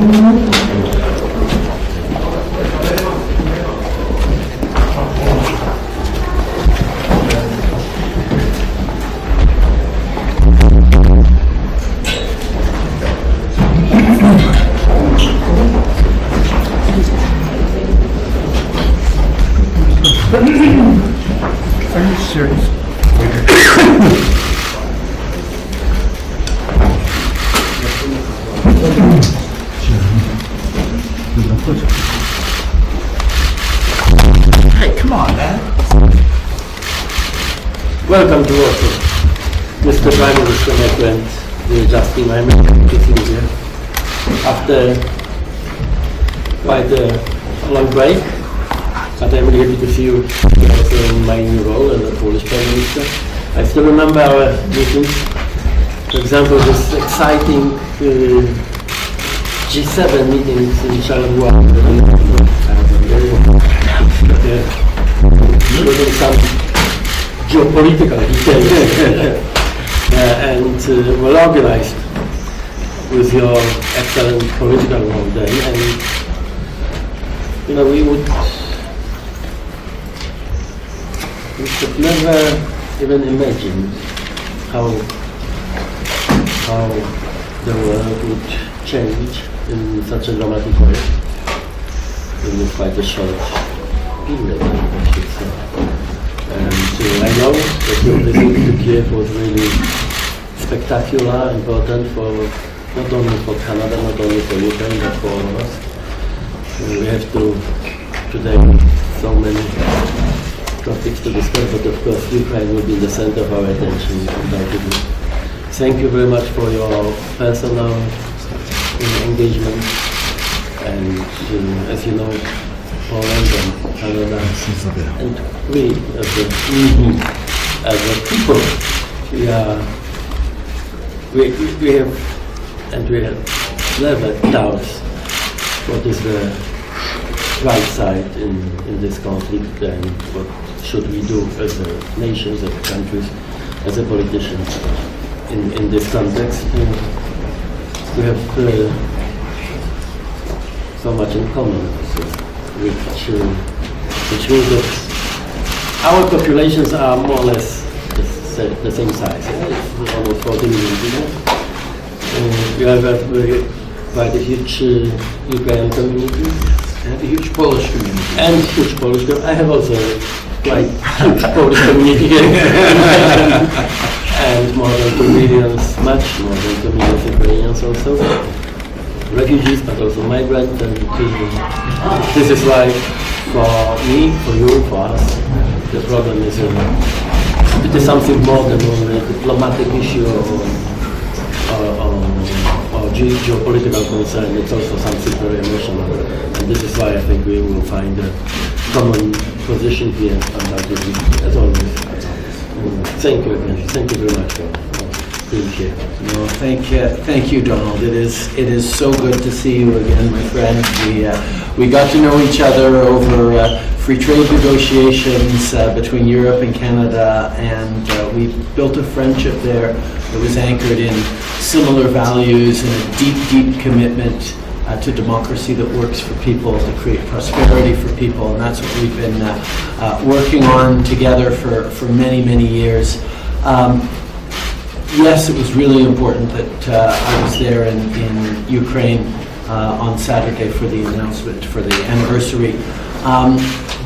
Are you serious? Hey, come on, man. Welcome to Warsaw, Mr. Prime Minister, my friend, Justin. I'm happy to see you here. After quite a long break, but I'm really happy to see you also in my new role as the Polish Prime Minister. I still remember our meetings. For example, this exciting G7 meetings in Charleroi. Including some geopolitical details and well organized with your excellent political role then. And we could never even imagine how the world would change in such a dramatic way in quite a short period, I should say. And I know that your visit to Kyiv was really spectacular, important for not only for Canada, not only for Ukraine, but for all of us. We have today so many topics to discuss, but of course Ukraine will be in the center of our attention undoubtedly. Thank you very much for your personal engagement, and as you know, Poland and Canada and we as a people, we have never doubts what is the right side in this conflict and what should we do as a nations, as countries, as a politicians in this context. We have so much in common, which means that our populations are more or less the same size. It's almost 40 million people. We have quite a huge Ukrainian community. And a huge Polish community. And huge Polish community. I have also quite huge Polish community here. And more than 2 million, much more than 2 million Ukrainians also. Refugees, but also migrants. And this is why for me, for you, for us, the problem is it is something more than only a diplomatic issue or geopolitical concern. It's also something very emotional, and this is why I think we will find a common position here, undoubtedly, as always. Thank you again. Thank you very much for being here. No, thank you, Donald. It is so good to see you again, my friend. We got to know each other over free trade negotiations between Europe and Canada, and we built a friendship there that was anchored in similar values and a deep commitment to democracy that works for people, to create prosperity for people, and that's what we've been working on together for many years. Yes, it was really important that I was there in Ukraine on Saturday for the announcement, for the anniversary.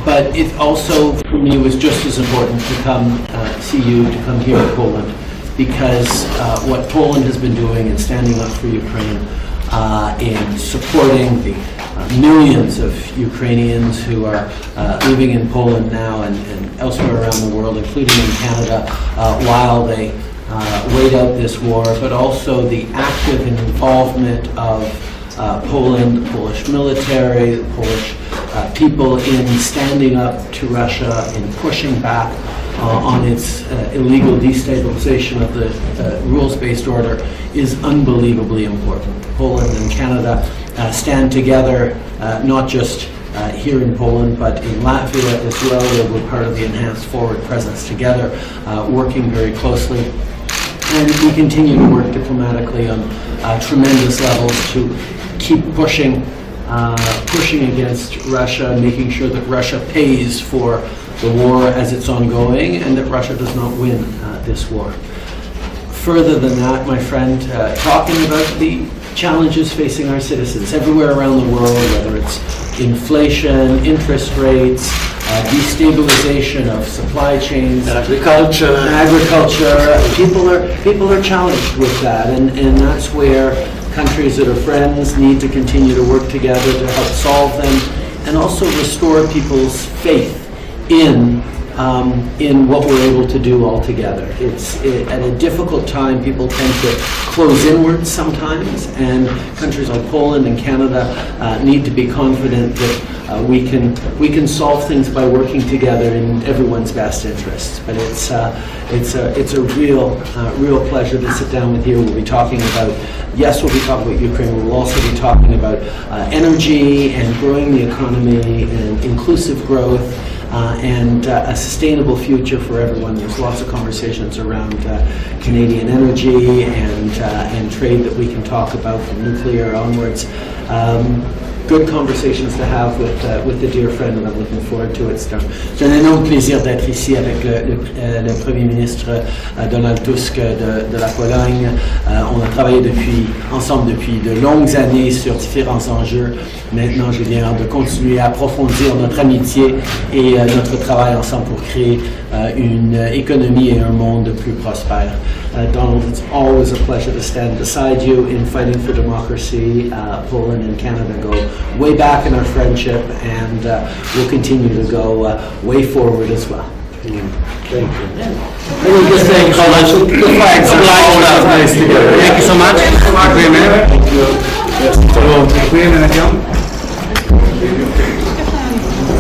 But it also, for me, was just as important to come see you, to come here to Poland, because what Poland has been doing in standing up for Ukraine, in supporting the millions of Ukrainians who are living in Poland now and elsewhere around the world, including in Canada, while they wait out this war, but also the active involvement of Poland, the Polish military, the Polish people in standing up to Russia, in pushing back on its illegal destabilization of the rules-based order is unbelievably important. Poland and Canada stand together, not just here in Poland, but in Latvia as well. We're part of the enhanced forward presence together, working very closely. And we continue to work diplomatically on tremendous levels to keep pushing against Russia, making sure that Russia pays for the war as it's ongoing and that Russia does not win this war. Further than that, my friend, talking about the challenges facing our citizens everywhere around the world, whether it's inflation, interest rates, destabilization of supply chains, Agriculture. People are challenged with that, and that's where countries that are friends need to continue to work together to help solve them, and also restore people's faith in what we're able to do all together. At a difficult time, people tend to close inwards sometimes, and countries like Poland and Canada need to be confident that we can solve things by working together in everyone's best interests. But it's a real pleasure to sit down with you. We'll be talking about Ukraine. We'll also be talking about energy and growing the economy and inclusive growth. And a sustainable future for everyone. There's lots of conversations around Canadian energy and trade that we can talk about, from nuclear onwards. Good conversations to have with the dear friend, and I'm looking forward to it. C'est un énorme plaisir d'être ici avec le Premier ministre Donald Tusk de la Pologne. On a travaillé ensemble depuis de longues années sur différents enjeux. Maintenant, j'ai bien hâte de continuer à approfondir notre amitié et notre travail ensemble pour créer une économie et un monde plus prospère. Donald, it's always a pleasure to stand beside you in fighting for democracy. Poland and Canada go way back in our friendship, and we'll continue to go way forward as well. Thank you. Let me just say, the flags are always nice together. Thank you so much. Dziękujemy. Thank you. Dziękujemy.